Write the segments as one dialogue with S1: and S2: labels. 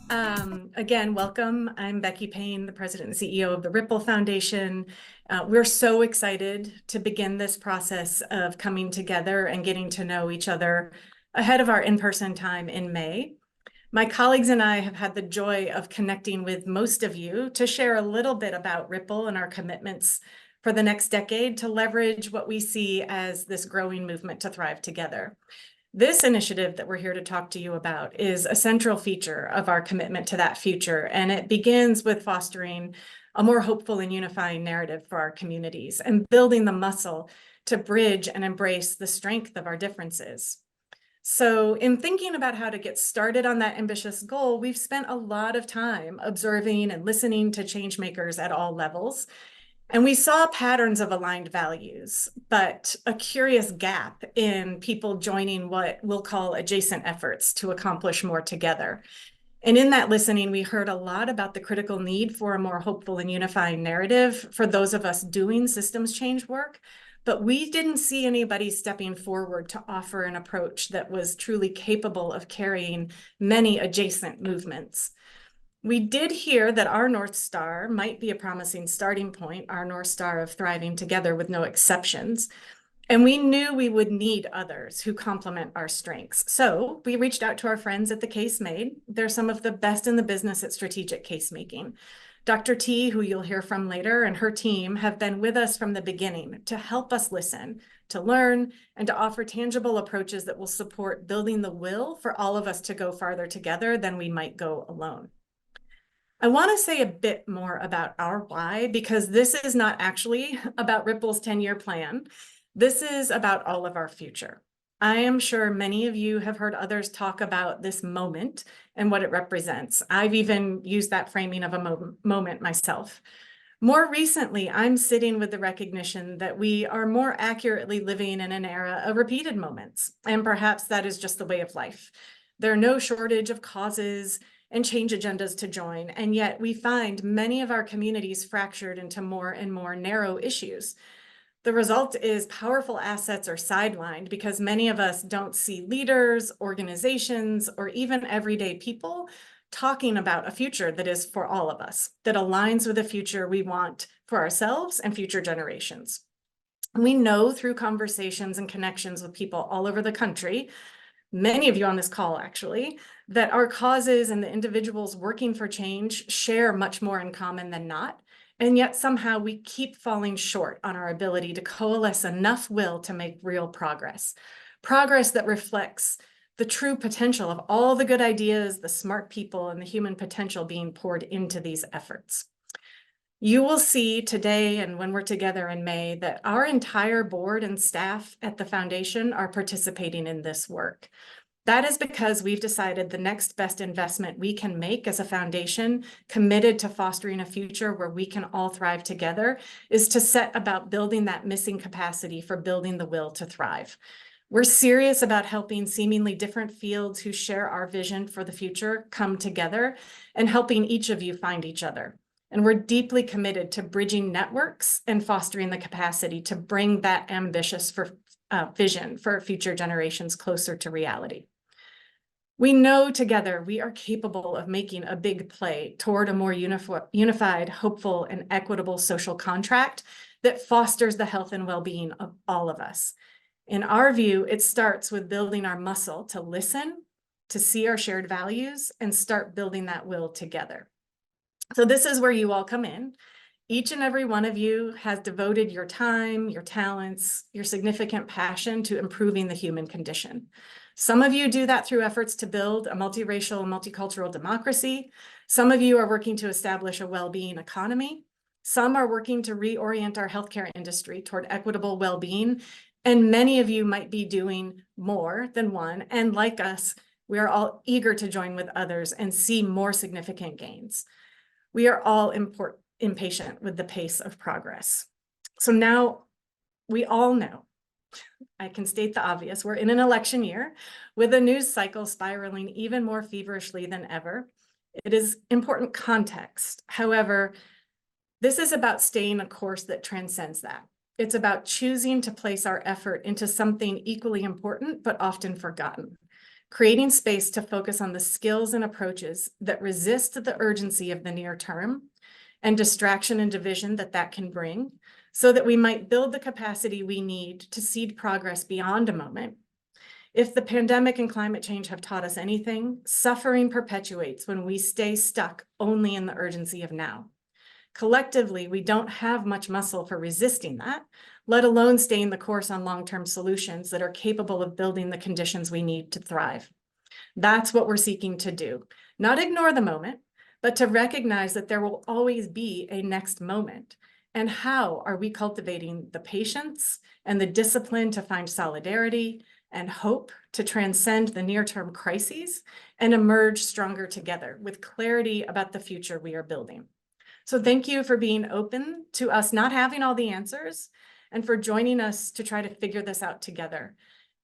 S1: Again, welcome. I'm Becky Payne, the president and CEO of the Rippel Foundation. We're so excited to begin this process of coming together and getting to know each other ahead of our in-person time in May. My colleagues and I have had the joy of connecting with most of you to share a little bit about Rippel and our commitments for the next decade to leverage what we see as this growing movement to thrive together. This initiative that we're here to talk to you about is a central feature of our commitment to that future, and it begins with fostering a more hopeful and unifying narrative for our communities and building the muscle to bridge and embrace the strength of our differences. So in thinking about how to get started on that ambitious goal, we've spent a lot of time observing and listening to change makers at all levels. And we saw patterns of aligned values, but a curious gap in people joining what we'll call adjacent efforts to accomplish more together. And in that listening, we heard a lot about the critical need for a more hopeful and unifying narrative for those of us doing systems change work. But we didn't see anybody stepping forward to offer an approach that was truly capable of carrying many adjacent movements. We did hear that our North Star might be a promising starting point, our North Star of thriving together with no exceptions. And we knew we would need others who complement our strengths. So we reached out to our friends at the CaseMade. They're some of the best in the business at strategic case making. Dr. T, who you'll hear from later, and her team have been with us from the beginning to help us listen, to learn, and to offer tangible approaches that will support building the will for all of us to go farther together than we might go alone. I want to say a bit more about our why, because this is not actually about Rippel's 10-year plan. This is about all of our future. I am sure many of you have heard others talk about this moment and what it represents. I've even used that framing of a moment myself. More recently, I'm sitting with the recognition that we are more accurately living in an era of repeated moments, and perhaps that is just the way of life. There are no shortage of causes and change agendas to join, and yet we find many of our communities fractured into more and more narrow issues. The result is powerful assets are sidelined because many of us don't see leaders, organizations, or even everyday people talking about a future that is for all of us, that aligns with the future we want for ourselves and future generations. We know through conversations and connections with people all over the country, many of you on this call actually, that our causes and the individuals working for change share much more in common than not. And yet somehow we keep falling short on our ability to coalesce enough will to make real progress. Progress that reflects the true potential of all the good ideas, the smart people, and the human potential being poured into these efforts. You will see today and when we're together in May that our entire board and staff at the foundation are participating in this work. That is because we've decided the next best investment we can make as a foundation committed to fostering a future where we can all thrive together is to set about building that missing capacity for building the will to thrive. We're serious about helping seemingly different fields who share our vision for the future come together and helping each of you find each other. And we're deeply committed to bridging networks and fostering the capacity to bring that ambitious vision for future generations closer to reality. We know together we are capable of making a big play toward a more unified, hopeful, and equitable social contract that fosters the health and well-being of all of us. In our view, it starts with building our muscle to listen, to see our shared values, and start building that will together. So this is where you all come in. Each and every one of you has devoted your time, your talents, your significant passion to improving the human condition. Some of you do that through efforts to build a multiracial, multicultural democracy. Some of you are working to establish a well-being economy. Some are working to reorient our healthcare industry toward equitable well-being. And many of you might be doing more than one. And like us, we are all eager to join with others and see more significant gains. We are all impatient with the pace of progress. So now we all know, I can state the obvious, we're in an election year with a news cycle spiraling even more feverishly than ever. It is important context. However, this is about staying a course that transcends that. It's about choosing to place our effort into something equally important, but often forgotten. creating space to focus on the skills and approaches that resist the urgency of the near term and distraction and division that can bring, so that we might build the capacity we need to seed progress beyond a moment. If the pandemic and climate change have taught us anything, suffering perpetuates when we stay stuck only in the urgency of now. Collectively, we don't have much muscle for resisting that, let alone staying the course on long-term solutions that are capable of building the conditions we need to thrive. That's what we're seeking to do. Not ignore the moment, but to recognize that there will always be a next moment. And how are we cultivating the patience and the discipline to find solidarity and hope to transcend the near-term crises and emerge stronger together with clarity about the future we are building? So thank you for being open to us not having all the answers and for joining us to try to figure this out together,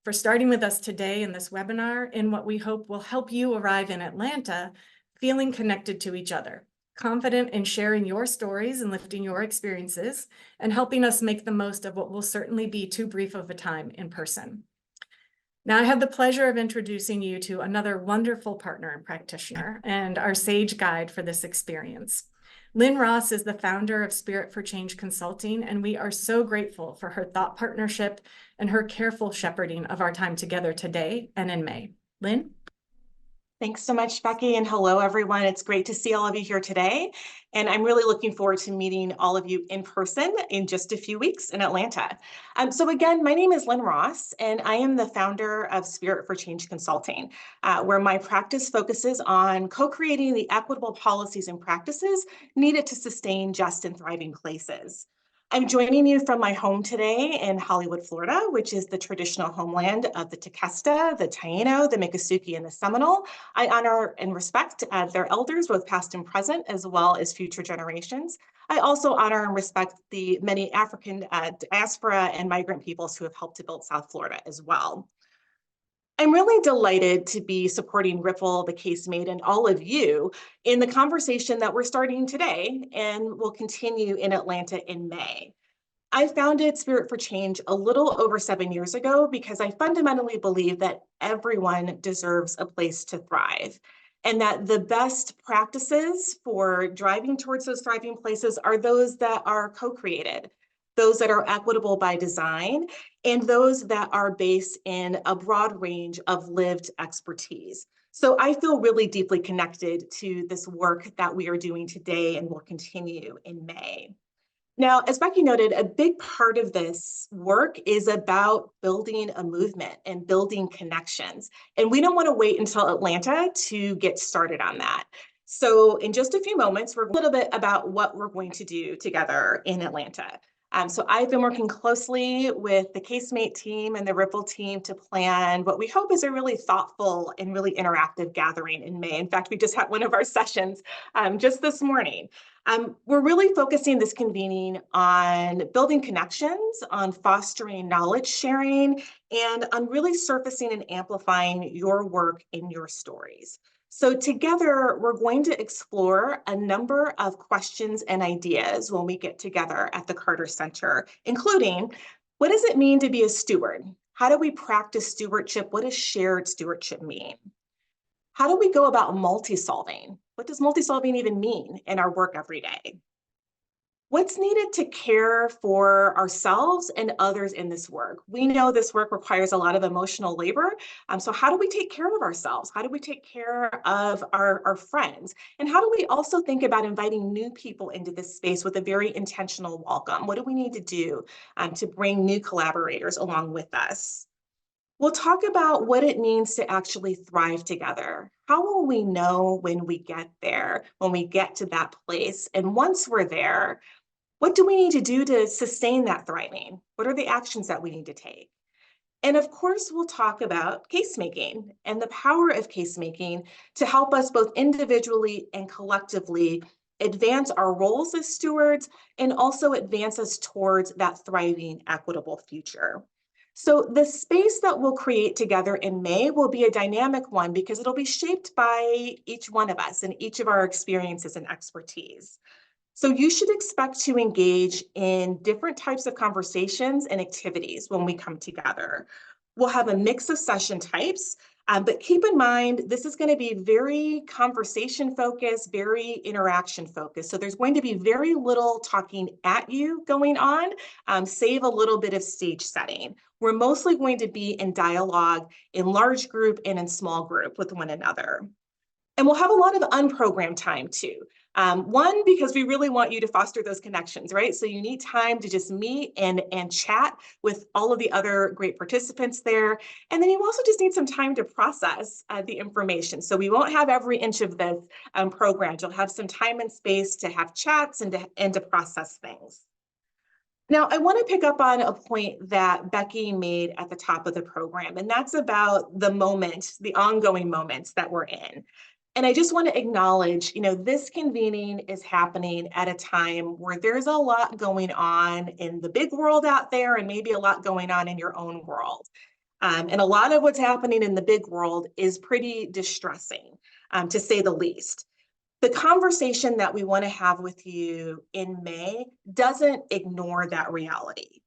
S1: for starting with us today in this webinar in what we hope will help you arrive in Atlanta feeling connected to each other, confident in sharing your stories and lifting your experiences, and helping us make the most of what will certainly be too brief of a time in person. Now, I have the pleasure of introducing you to another wonderful partner and practitioner and our sage guide for this experience. Lynn Ross is the founder of Spirit for Change Consulting, and we are so grateful for her thought partnership and her careful shepherding of our time together today and in May. Lynn?
S2: Thanks so much, Becky, and hello, everyone. It's great to see all of you here today, and I'm really looking forward to meeting all of you in person in just a few weeks in Atlanta. So again, my name is Lynn Ross, and I am the founder of Spirit for Change Consulting, where my practice focuses on co-creating the equitable policies and practices needed to sustain just and thriving places. I'm joining you from my home today in Hollywood, Florida, which is the traditional homeland of the Tequesta, the Taino, the Miccosukee, and the Seminole. I honor and respect their elders, both past and present, as well as future generations. I also honor and respect the many African diaspora and migrant peoples who have helped to build South Florida as well. I'm really delighted to be supporting Rippel, the CaseMade, and all of you in the conversation that we're starting today and will continue in Atlanta in May. I founded Spirit for Change a little over 7 years ago because I fundamentally believe that everyone deserves a place to thrive, and that the best practices for driving towards those thriving places are those that are co-created, those that are equitable by design, and those that are based in a broad range of lived expertise. So I feel really deeply connected to this work that we are doing today and will continue in May. Now, as Becky noted, a big part of this work is about building a movement and building connections. And we don't want to wait until Atlanta to get started on that. So in just a few moments, we're a little bit about what we're going to do together in Atlanta. So I've been working closely with the CaseMate team and the Rippel team to plan what we hope is a really thoughtful and really interactive gathering in May. In fact, we just had one of our sessions just this morning. We're really focusing this convening on building connections, on fostering knowledge sharing, and on really surfacing and amplifying your work and your stories. So together, we're going to explore a number of questions and ideas when we get together at the Carter Center, including, what does it mean to be a steward? How do we practice stewardship? What does shared stewardship mean? How do we go about multi-solving? What does multi-solving even mean in our work every day? What's needed to care for ourselves and others in this work? We know this work requires a lot of emotional labor. So how do we take care of ourselves? How do we take care of our friends? And how do we also think about inviting new people into this space with a very intentional welcome? What do we need to do to bring new collaborators along with us? We'll talk about what it means to actually thrive together. How will we know when we get there, when we get to that place? And once we're there, what do we need to do to sustain that thriving? What are the actions that we need to take? And of course, we'll talk about case making and the power of case making to help us both individually and collectively advance our roles as stewards and also advance us towards that thriving, equitable future. So the space that we'll create together in May will be a dynamic one because it'll be shaped by each one of us and each of our experiences and expertise. So you should expect to engage in different types of conversations and activities when we come together. We'll have a mix of session types. But keep in mind, this is going to be very conversation focused, very interaction focused. So there's going to be very little talking at you going on, save a little bit of stage setting. We're mostly going to be in dialogue in large group and in small group with one another. And we'll have a lot of unprogrammed time too. One, because we really want you to foster those connections, right? So you need time to just meet and chat with all of the other great participants there. And then you also just need some time to process the information. So we won't have every inch of this programmed. You'll have some time and space to have chats and to process things. Now, I want to pick up on a point that Becky made at the top of the program, and that's about the moment, the ongoing moments that we're in. And I just want to acknowledge, this convening is happening at a time where there's a lot going on in the big world out there and maybe a lot going on in your own world. And a lot of what's happening in the big world is pretty distressing, to say the least. The conversation that we want to have with you in May doesn't ignore that reality.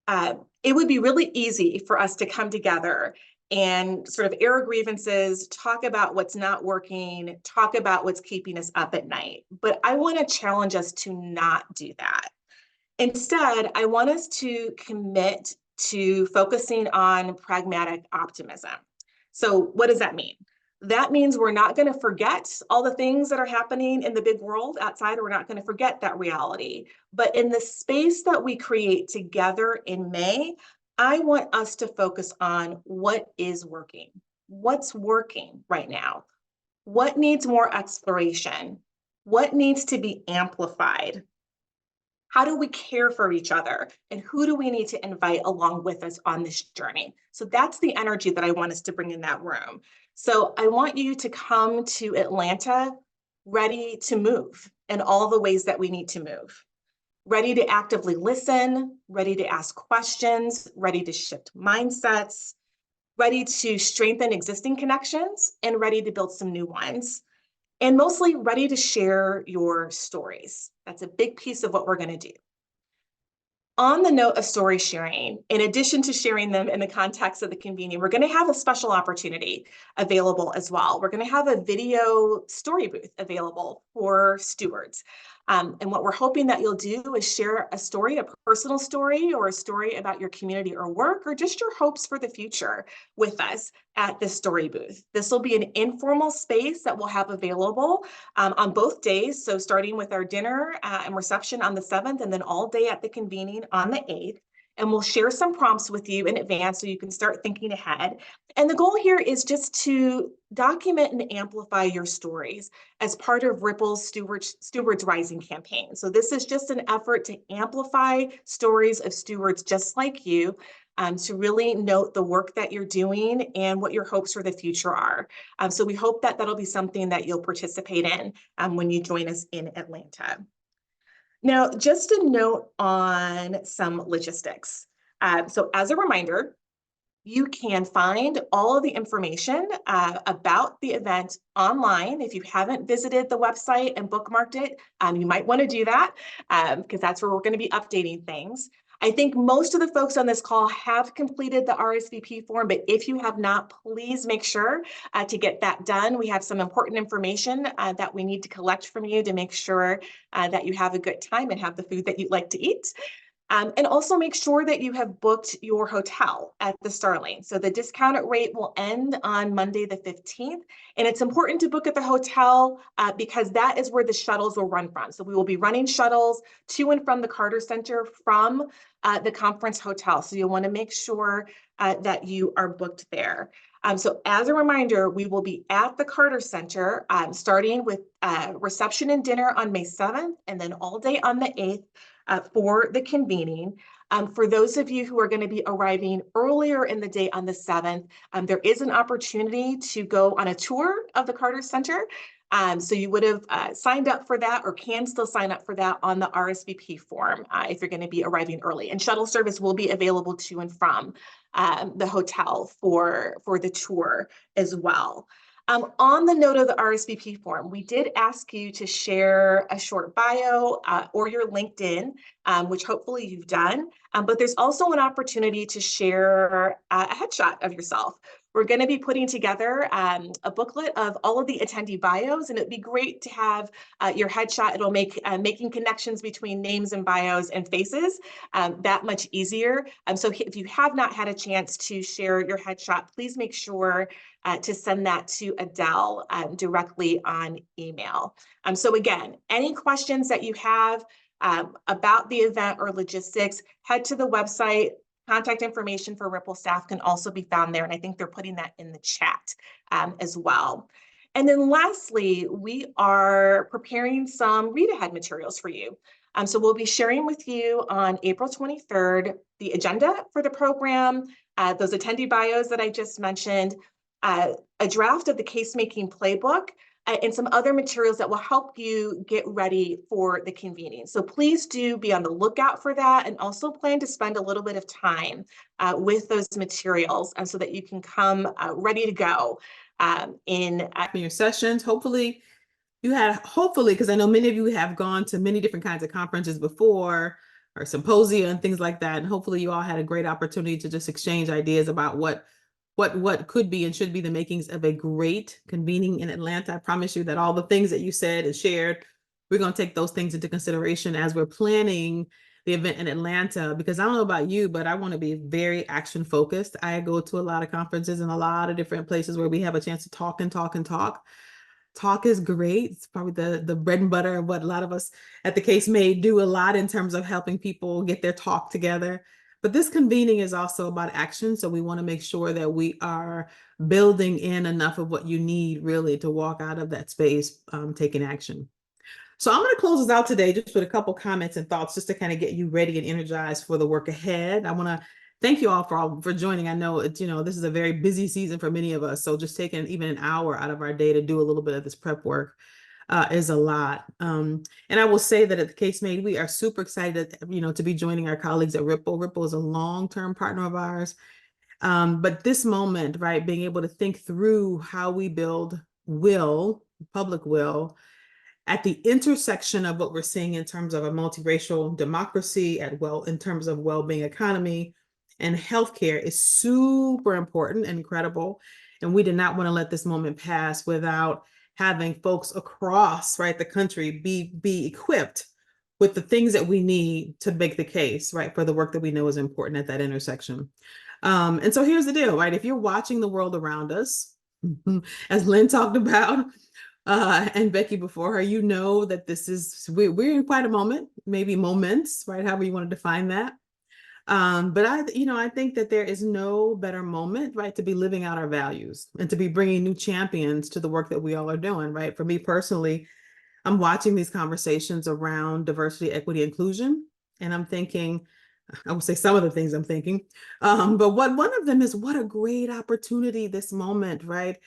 S2: It would be really easy for us to come together and sort of air grievances, talk about what's not working, talk about what's keeping us up at night. But I want to challenge us to not do that. Instead, I want us to commit to focusing on pragmatic optimism. So what does that mean? That means we're not going to forget all the things that are happening in the big world outside. We're not going to forget that reality. But in the space that we create together in May, I want us to focus on what is working. What's working right now? What needs more exploration? What needs to be amplified? How do we care for each other? And who do we need to invite along with us on this journey? So that's the energy that I want us to bring in that room. So I want you to come to Atlanta ready to move in all the ways that we need to move. Ready to actively listen, ready to ask questions, ready to shift mindsets, ready to strengthen existing connections, and ready to build some new ones. And mostly ready to share your stories. That's a big piece of what we're going to do. On the note of story sharing, in addition to sharing them in the context of the convening, we're going to have a special opportunity available as well. We're going to have a video story booth available for stewards. And what we're hoping that you'll do is share a story, a personal story, or a story about your community or work, or just your hopes for the future with us at the story booth. This will be an informal space that we'll have available on both days. So starting with our dinner and reception on the 7th, and then all day at the convening on the 8th. And we'll share some prompts with you in advance so you can start thinking ahead. And the goal here is just to document and amplify your stories as part of Ripple's Stewards Rising campaign. So this is just an effort to amplify stories of stewards just like you, to really note the work that you're doing and what your hopes for the future are. So we hope that that'll be something that you'll participate in when you join us in Atlanta. Now, just a note on some logistics. So as a reminder, you can find all of the information about the event online. If you haven't visited the website and bookmarked it, you might want to do that because that's where we're going to be updating things. I think most of the folks on this call have completed the RSVP form, but if you have not, please make sure to get that done. We have some important information that we need to collect from you to make sure that you have a good time and have the food that you'd like to eat. And also make sure that you have booked your hotel at the Starling. So the discounted rate will end on Monday the 15th. And it's important to book at the hotel because that is where the shuttles will run from. So we will be running shuttles to and from the Carter Center from the conference hotel. So you'll want to make sure that you are booked there. So as a reminder, we will be at the Carter Center starting with reception and dinner on May 7th and then all day on the 8th. For the convening. For those of you who are going to be arriving earlier in the day on the 7th, there is an opportunity to go on a tour of the Carter Center. So you would have signed up for that or can still sign up for that on the RSVP form if you're going to be arriving early. And shuttle service will be available to and from the hotel for the tour as well. On the note of the RSVP form, we did ask you to share a short bio or your LinkedIn, which hopefully you've done, but there's also an opportunity to share a headshot of yourself we're going to be putting together a booklet of all of the attendee bios, and it'd be great to have your headshot. It'll make making connections between names and bios and faces that much easier. So if you have not had a chance to share your headshot, please make sure to send that to Adele directly on email. So again, any questions that you have about the event or logistics, head to the website. Contact information for Rippel staff can also be found there, and I think they're putting that in the chat as well. And then lastly, we are preparing some read-ahead materials for you. So we'll be sharing with you on April 23rd the agenda for the program, those attendee bios that I just mentioned, a draft of the case-making playbook, and some other materials that will help you get ready for the convening. So please do be on the lookout for that, and also plan to spend a little bit of time with those materials so that you can come ready to go in
S3: your sessions. Hopefully, because I know many of you have gone to many different kinds of conferences before, or symposia and things like that. And hopefully you all had a great opportunity to just exchange ideas about what could be and should be the makings of a great convening in Atlanta. I promise you that all the things that you said and shared, we're going to take those things into consideration as we're planning the event in Atlanta, because I don't know about you, but I want to be very action focused. I go to a lot of conferences and a lot of different places where we have a chance to talk and talk and talk. Talk is great. It's probably the bread and butter of what a lot of us at the CaseMade do a lot in terms of helping people get their talk together. But this convening is also about action. So we want to make sure that we are building in enough of what you need really to walk out of that space, taking action. So I'm going to close this out today just with a couple comments and thoughts just to kind of get you ready and energized for the work ahead. I want to thank you all for joining. I know it's, this is a very busy season for many of us. So just taking even an hour out of our day to do a little bit of this prep work is a lot. And I will say that at the CaseMade, we are super excited, to be joining our colleagues at Rippel. Rippel is a long-term partner of ours. But this moment, right, being able to think through how we build public will, at the intersection of what we're seeing in terms of a multiracial democracy, in terms of well-being economy and healthcare is super important and incredible. And we did not want to let this moment pass without having folks across, right, the country be equipped with the things that we need to make the case, right, for the work that we know is important at that intersection. And so here's the deal, right? If you're watching the world around us, as Lynn talked about, and Becky before her, that we're in quite a moment, maybe moments, right? However you want to define that. But I think that there is no better moment, right, to be living out our values and to be bringing new champions to the work that we all are doing, right? For me personally, I'm watching these conversations around diversity, equity, inclusion, and I'm thinking, I would say some of the things I'm thinking, but one of them is what a great opportunity this moment, right?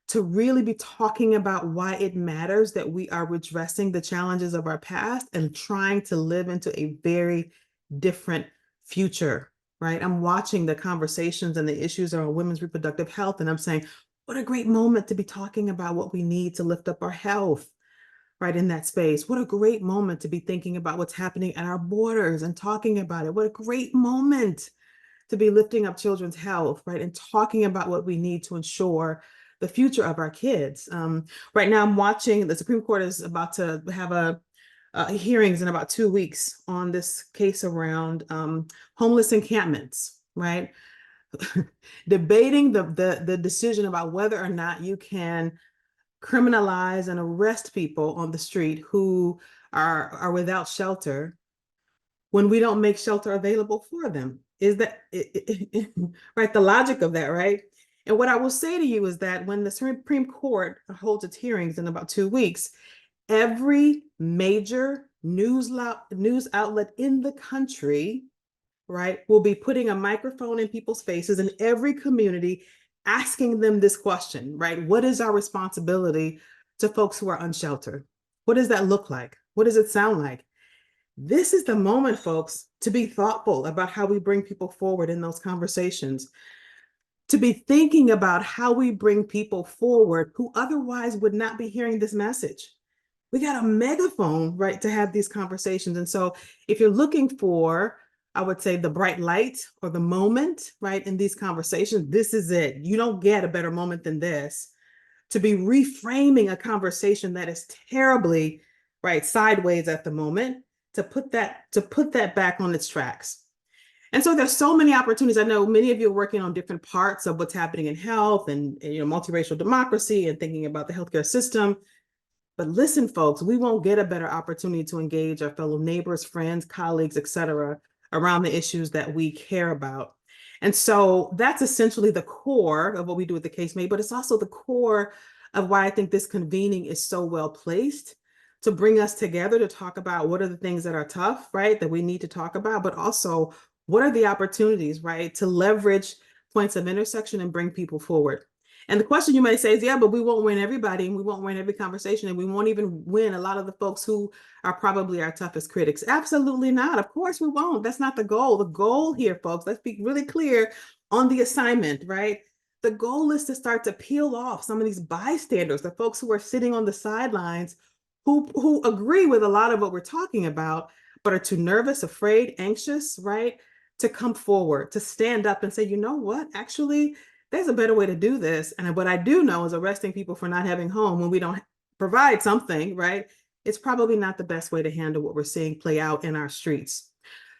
S3: To really be talking about why it matters that we are redressing the challenges of our past and trying to live into a very different future, right? I'm watching the conversations and the issues around women's reproductive health, and I'm saying, what a great moment to be talking about what we need to lift up our health, right, in that space. What a great moment to be thinking about what's happening at our borders and talking about it. What a great moment to be lifting up children's health, right, and talking about what we need to ensure the future of our kids. Right now, I'm watching, the Supreme Court is about to have hearings in about 2 weeks on this case around homeless encampments, right? Debating the decision about whether or not you can criminalize and arrest people on the street who are without shelter when we don't make shelter available for them. Is that right? The logic of that, right? And what I will say to you is that when the Supreme Court holds its hearings in about 2 weeks, every major news outlet in the country, right, will be putting a microphone in people's faces in every community, asking them this question, right? What is our responsibility to folks who are unsheltered? What does that look like? What does it sound like? This is the moment, folks, to be thoughtful about how we bring people forward in those conversations, to be thinking about how we bring people forward who otherwise would not be hearing this message. We got a megaphone, right, to have these conversations. And so if you're looking for I would say, the bright light or the moment, right, in these conversations. This is it. You don't get a better moment than this to be reframing a conversation that is terribly, right, sideways at the moment, to put that back on its tracks. And so there's so many opportunities. I know many of you are working on different parts of what's happening in health and multiracial democracy and thinking about the healthcare system. But listen, folks, we won't get a better opportunity to engage our fellow neighbors, friends, colleagues, et cetera, around the issues that we care about. And so that's essentially the core of what we do with the CaseMade, but it's also the core of why I think this convening is so well placed to bring us together to talk about what are the things that are tough, right, that we need to talk about, but also what are the opportunities, right, to leverage points of intersection and bring people forward. And the question you may say is, yeah, but we won't win everybody and we won't win every conversation and we won't even win a lot of the folks who are probably our toughest critics. Absolutely not. Of course we won't. That's not the goal. The goal here, folks, let's be really clear on the assignment, right? The goal is to start to peel off some of these bystanders, the folks who are sitting on the sidelines who agree with a lot of what we're talking about, but are too nervous, afraid, anxious, right? To come forward, to stand up and say, you know what, actually, there's a better way to do this. And what I do know is arresting people for not having home when we don't provide something, right? It's probably not the best way to handle what we're seeing play out in our streets.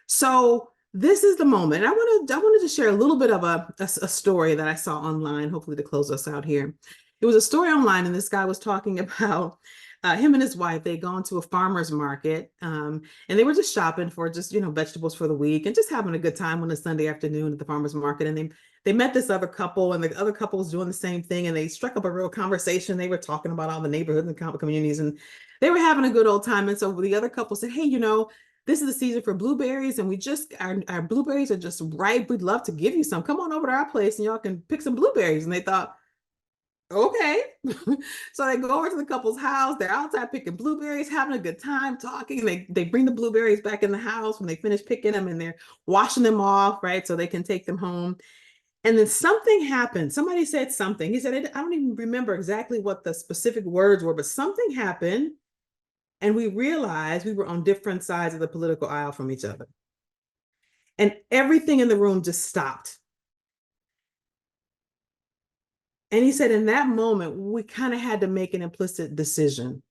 S3: So this is the moment. I wanted to share a little bit of a story that I saw online, hopefully to close us out here. It was a story online, and this guy was talking about him and his wife. They'd gone to a farmer's market, and they were just shopping for just vegetables for the week and just having a good time on a Sunday afternoon at the farmer's market. And they met this other couple, and the other couple was doing the same thing, and they struck up a real conversation. They were talking about all the neighborhoods and communities, and they were having a good old time. And so the other couple said, hey, this is the season for blueberries, and our blueberries are just ripe. We'd love to give you some. Come on over to our place and y'all can pick some blueberries. And they thought, okay. So they go over to the couple's house. They're outside picking blueberries, having a good time, talking. They bring the blueberries back in the house when they finish picking them, and they're washing them off, right? So they can take them home. And then something happened. Somebody said something. He said, I don't even remember exactly what the specific words were, but something happened. And we realized we were on different sides of the political aisle from each other. And everything in the room just stopped. And he said, in that moment, we kind of had to make an implicit decision,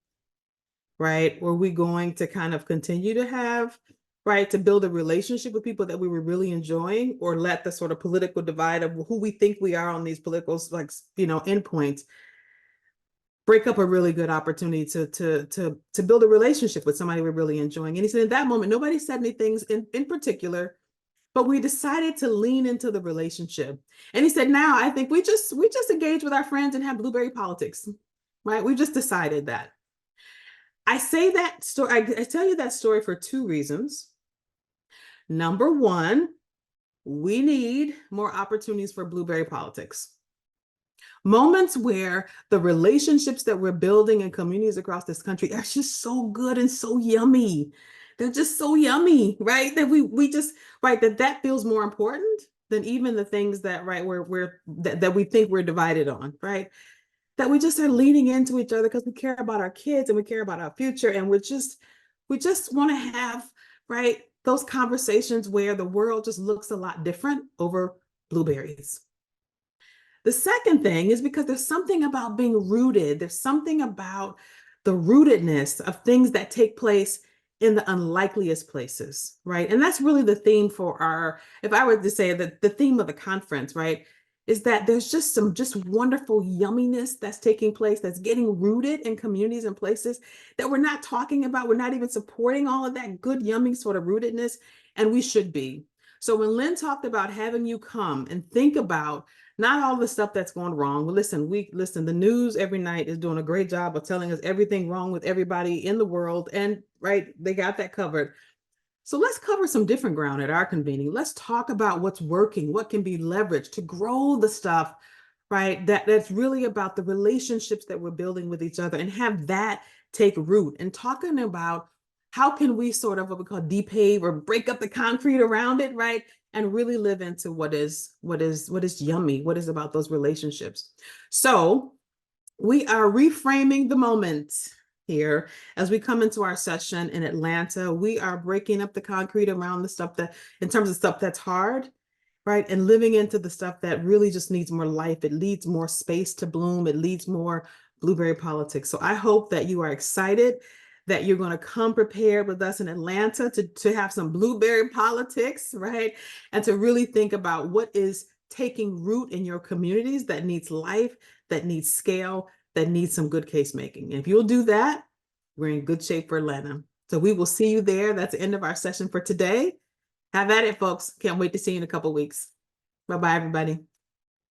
S3: right? Were we going to kind of continue to have, right, to build a relationship with people that we were really enjoying, or let the sort of political divide of who we think we are on these political, endpoints break up a really good opportunity to build a relationship with somebody we're really enjoying. And he said, in that moment, nobody said anything in particular, but we decided to lean into the relationship. And he said, now I think we just engage with our friends and have blueberry politics, right? We've just decided that. I say that story, I tell you that story for two reasons. Number one, we need more opportunities for blueberry politics. Moments where the relationships that we're building in communities across this country are just so good and so yummy. They're just so yummy, right? That we just, right, that feels more important than even the things that, right, that we think we're divided on, right? That we just are leaning into each other because we care about our kids and we care about our future. And we just want to have, right, those conversations where the world just looks a lot different over blueberries. The second thing is because there's something about being rooted. There's something about the rootedness of things that take place in the unlikeliest places, right? And that's really the theme for if I were to say that the theme of the conference, right, is that there's just some wonderful yumminess that's taking place, that's getting rooted in communities and places that we're not talking about. We're not even supporting all of that good, yummy sort of rootedness, and we should be. So when Lynn talked about having you come and think about not all the stuff that's going wrong. Well, listen, the news every night is doing a great job of telling us everything wrong with everybody in the world. And right, they got that covered. So let's cover some different ground at our convening. Let's talk about what's working, what can be leveraged to grow the stuff, right? That's really about the relationships that we're building with each other, and have that take root. And talking about how can we sort of what we call depave or break up the concrete around it, right? And really live into what is yummy, what is about those relationships. So we are reframing the moment. here. As we come into our session in Atlanta, we are breaking up the concrete around the stuff that, in terms of stuff that's hard, right? And living into the stuff that really just needs more life. It needs more space to bloom. It needs more blueberry politics. So I hope that you are excited, that you're going to come prepared with us in Atlanta to have some blueberry politics, right? And to really think about what is taking root in your communities that needs life, that needs scale, that needs some good case making. And if you'll do that, we're in good shape for Atlanta. So we will see you there. That's the end of our session for today. Have at it, folks. Can't wait to see you in a couple weeks. Bye-bye, everybody.